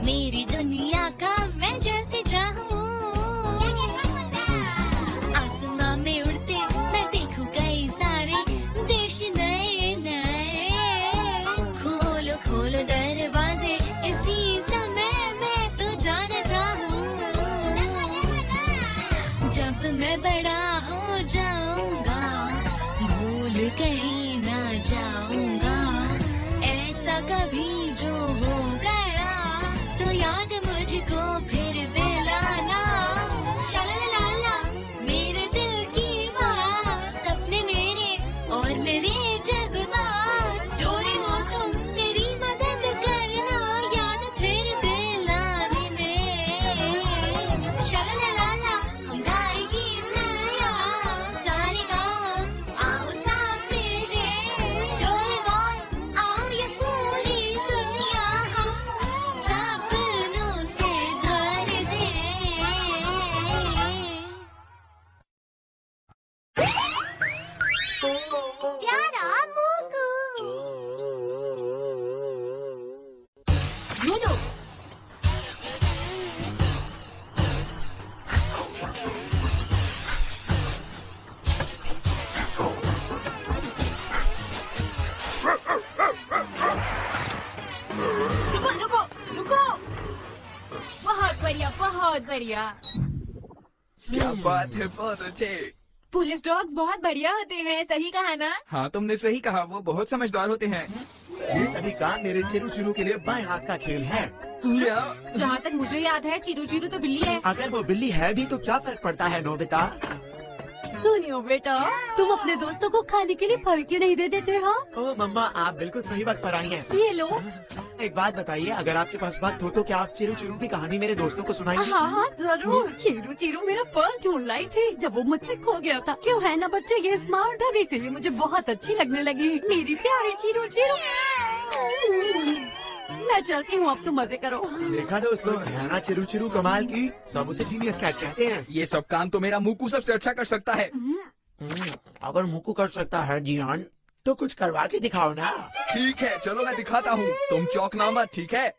मेरी दुनिया का मैं जैसे चाहूँ। आसमां में उड़ते मैं देखूं कई सारे देश नए नए। खोलो खोलो दरवाजे इसी समय मैं तो जाना चाहूँ। जब मैं बड़ा हो जाऊंगा भूल कहीं ना जाऊंगा। ऐसा कभी जो हो गया तो याद मुझको फिर दिलाना। शालालाला मेरे दिल की बात, सपने मेरे और मेरे जज्बात। चोरी हो तुम मेरी मदद करना, याद फिर दिलाने में। शालालाला हम गाएगी नया सारे गाँव। आओ साथ मेरे डोले बॉल, आओ ये पूरी दुनिया हम सपनों से भर दे। प्यारा मुकु नूनू, रुको रुको रुको। बहुत बढ़िया बहुत बढ़िया। क्या बात है, बहुत अच्छे। पुलिस डॉग्स बहुत बढ़िया होते हैं, सही कहा ना? हाँ तुमने सही कहा, वो बहुत समझदार होते हैं। ये सभी काम मेरे चिरू चिरू के लिए बाएं हाथ का खेल है। क्या? जहाँ तक मुझे याद है चिरू चिरू तो बिल्ली है। अगर वो बिल्ली है भी तो क्या फर्क पड़ता है नोबिता? सुनियो बेटा, तुम अपने दोस्तों को खाने के लिए फल क्यों नहीं दे देते हो? ओ मम्मा, आप बिल्कुल सही वक्त पर आई हैं। ये लो। एक बात बताइए, अगर आपके पास वक्त हो तो क्या आप चिरू चिरू की कहानी मेरे दोस्तों को सुनाएंगे? हाँ हाँ जरूर। चीरू चीरू मेरा पर्स ढूंढ लाई थी जब वो मुझसे खो गया था। क्यों है ना बच्चे, ये स्मार्ट है, इसीलिए मुझे बहुत अच्छी लगने लगी मेरी प्यारी चीरू चीरू। मैं चलती हूँ, अब तुम मजे करो। देखा दोस्तों, है ना चिरू चिरू कमाल की? सब उसे जीनियस कैट कहते हैं। ये सब काम तो मेरा मुकु सबसे अच्छा कर सकता है। अगर मुकु कर सकता है जियान, तो कुछ करवा के दिखाओ ना। ठीक है चलो मैं दिखाता हूँ, तुम चौंकना मत, ठीक है?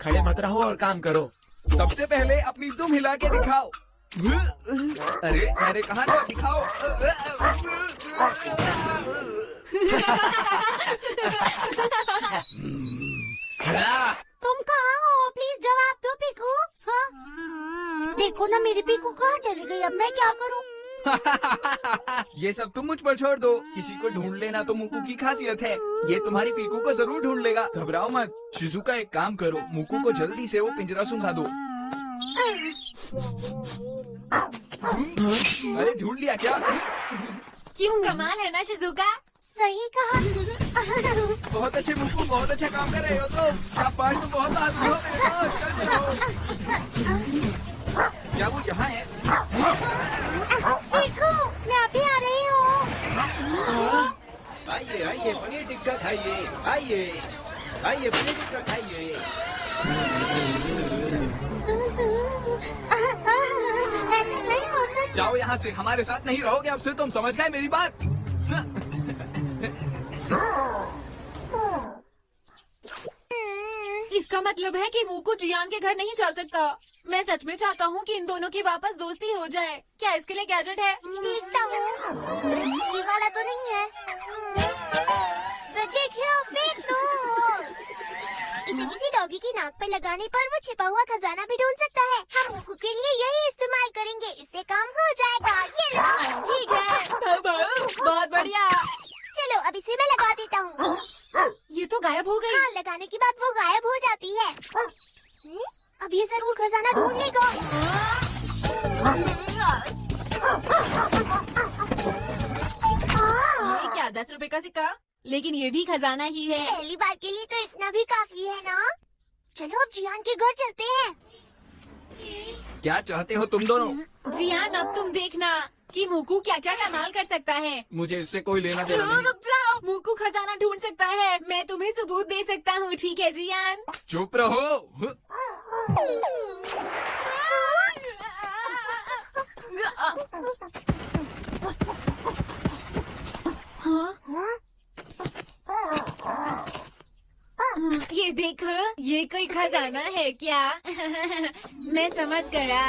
खड़े मत रहो और काम करो। सबसे पहले अपनी दुम हिला के दिखाओ। अरे मैंने कहा ना दिखाओ। तुम कहाँ हो? प्लीज जवाब दो पीकू। हाँ? देखो ना मेरी पीकू कहाँ चली गई, अब मैं क्या करूँ? ये सब तुम मुझ पर छोड़ दो, किसी को ढूंढ लेना तो मुकु की खासियत है। ये तुम्हारी पीकू को जरूर ढूंढ लेगा, घबराओ मत। शिजुका एक काम करो, मुकु को जल्दी से वो पिंजरा सुंघा दो। अरे ढूंढ लिया क्या? क्यों, कमाल है ना शिजुका? सही कहा। बहुत अच्छे मुकु, बहुत अच्छा काम कर रहे हो तुम। शाबाश, तुम बहुत बहादुर हो मेरे दोस्त, चलते रहो। क्या वो यहाँ है? देखो मैं अभी आ रही हूँ। आइए आइए पनीर टिक्का खाइए, आइए आइए पनीर टिक्का खाइए। ऐसा नहीं हो सकता। जाओ यहाँ से, हमारे साथ नहीं रहोगे अब से, तुम समझ गए मेरी बात? इसका मतलब है कि मुकु जियान के घर नहीं जा सकता। मैं सच में चाहता हूँ कि इन दोनों की वापस दोस्ती हो जाए। क्या इसके लिए गैजेट है? देखता हूँ, ये वाला तो नहीं है। देखिए फेक न्यूज़। इसे किसी डॉगी की नाक पर लगाने पर वो छिपा हुआ खजाना भी ढूंढ सकता है। हम मुकु के लिए यही इस्तेमाल करेंगे, इससे काम हो जाएगा। ये लो। ठीक है, बहुत बढ़िया। चलो अब इसे मैं लगा देता हूँ। ये तो गायब हो गई। हाँ, लगाने के बाद वो गायब हो जाती है। अब ये जरूर खजाना ढूंढ लेगा। ये क्या, 10 रुपए का सिक्का? लेकिन ये भी खजाना ही है। पहली बार के लिए तो इतना भी काफी है ना। चलो अब जियान के घर चलते हैं। क्या चाहते हो तुम दोनों? जियान अब तुम देखना कि मुकु क्या क्या कमाल कर सकता है। मुझे इससे कोई लेना देना नहीं। रुक जाओ, मुकु खजाना ढूंढ सकता है। मैं तुम्हें सबूत दे सकता हूँ, ठीक है जियान? चुप रहो। ये देखो, ये कोई खजाना है क्या? मैं समझ गया।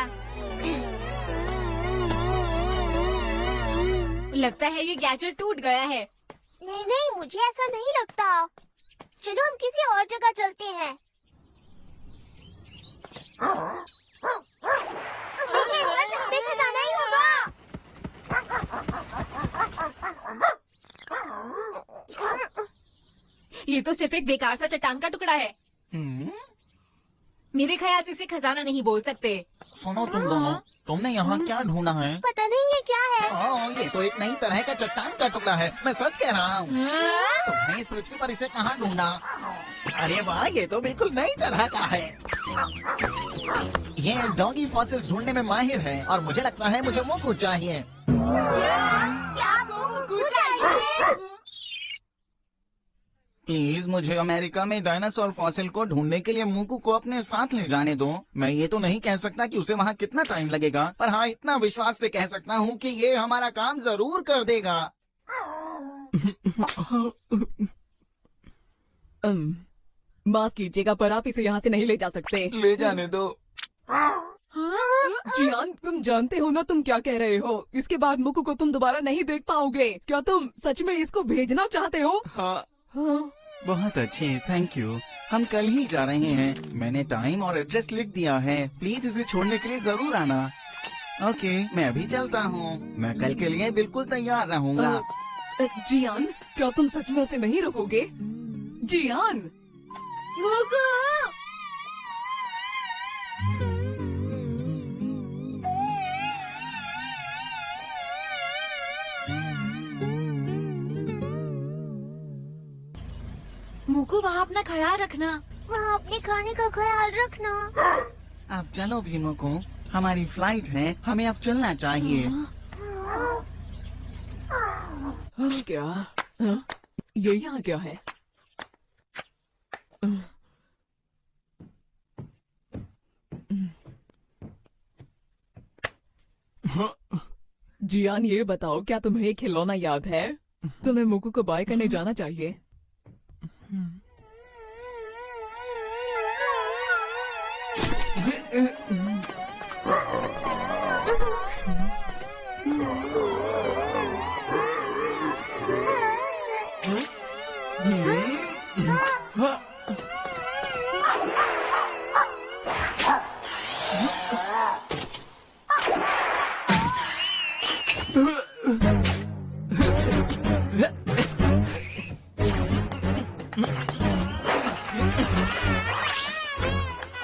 लगता है ये गैजेट टूट गया है। नहीं नहीं, मुझे ऐसा नहीं लगता। चलो हम किसी और जगह चलते हैं। ये और सस्ते खजाना ही होगा। ये तो सिर्फ एक बेकार सा चट्टान का टुकड़ा है। मेरे ख्याल से इसे खजाना नहीं बोल सकते। सुनो तुम दोनों, तुमने यहाँ क्या ढूंढा है? पता नहीं ये क्या है। ये तो एक नई तरह का चट्टान का टुकड़ा है, मैं सच कह रहा हूँ। तुमने इस पृथ्वी पर इसे कहाँ ढूंढा? अरे वाह, ये तो बिल्कुल नई तरह का है। ये डॉगी फॉसिल्स ढूंढने में माहिर है और मुझे लगता है मुझे मुकु चाहिए। क्या आपको मुकु चाहिए? प्लीज मुझे अमेरिका में डायनासोर फॉसिल को ढूंढने के लिए मुकु को अपने साथ ले जाने दो। मैं ये तो नहीं कह सकता कि उसे वहाँ कितना टाइम लगेगा, पर हाँ इतना विश्वास से कह सकता हूँ कि ये हमारा काम जरूर कर देगा। माफ कीजिएगा, पर आप इसे यहाँ से नहीं ले जा सकते। ले जाने दो। जियान, तुम जानते हो ना तुम क्या कह रहे हो। इसके बाद मुकु को तुम दोबारा नहीं देख पाओगे। क्या तुम सच में इसको भेजना चाहते हो? हाँ, हाँ। बहुत अच्छे, थैंक यू। हम कल ही जा रहे हैं। मैंने टाइम और एड्रेस लिख दिया है। प्लीज इसे छोड़ने के लिए जरूर आना। ओके, मैं अभी चलता हूँ। मैं कल के लिए बिल्कुल तैयार रहूँगा। जियान, क्या तुम सच में उसे नहीं रोकोगे? जियान, मुकु! मुकु, वहाँ अपना ख्याल रखना। वहाँ अपने खाने का ख्याल रखना। अब चलो भी मुकु, हमारी फ्लाइट है, हमें अब चलना चाहिए। क्या? हाँ? ये यहाँ क्या है? जियान, ये बताओ, क्या तुम्हें खिलौना याद है? तुम्हें मुकु को बाय करने जाना चाहिए।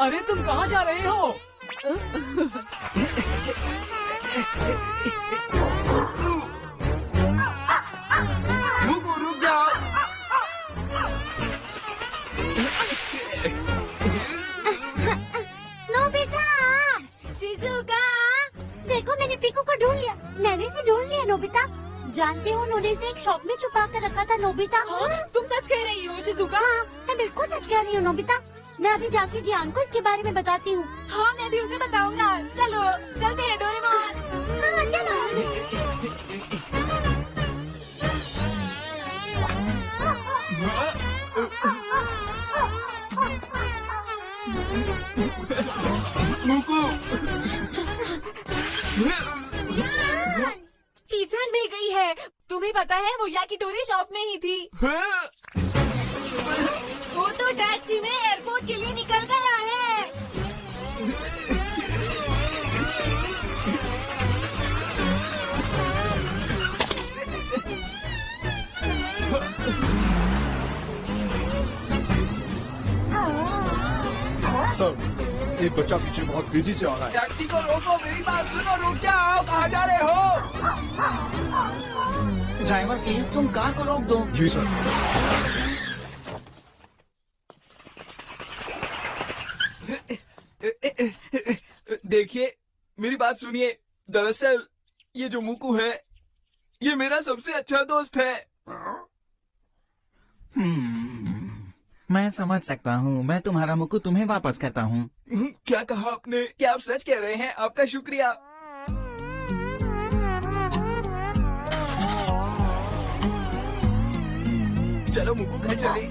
अरे तुम कहाँ जा रहे हो? मुकु रुक जाओ। नोबिता! शिजुका! देखो, मैंने पीकू को ढूंढ लिया। मैंने इसे ढूंढ लिया नोबिता। जानते हो, उन्होंने इसे एक शॉप में छुपा कर रखा था नोबिता। तुम सच कह रही हो शिजुका? हाँ, मैं बिल्कुल सच कह रही हूँ नोबिता। मैं अभी जाके जियान को इसके बारे में बताती हूँ। हाँ, मैं भी उसे बताऊंगा। चलो चलते हैं डोरेमोन। हाँ, चलो। मुकु, ईजान मिल गई है। तुम्हें पता है, वो याकीटोरी शॉप में ही थी। वो तो टैक्सी में एयरपोर्ट के लिए निकल गया है। सर, एक बच्चा पीछे बहुत तेजी से आ रहा है। टैक्सी को रोको, मेरी बात सुनो, रुक जाओ। कहाँ जा रहे हो? ड्राइवर प्लीज तुम कार को रोक दो। जी सर। देखिए, मेरी बात सुनिए। दरअसल ये जो मुकु है, ये मेरा सबसे अच्छा दोस्त है। मैं समझ सकता हूँ। मैं तुम्हारा मुकु तुम्हें वापस करता हूँ। क्या कहा आपने? क्या आप सच कह रहे हैं? आपका शुक्रिया। चलो मुकु, घर चले।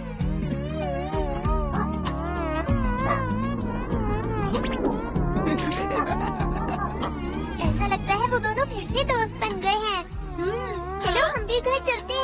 से दोस्त बन गए हैं। चलो हम भी घर चलते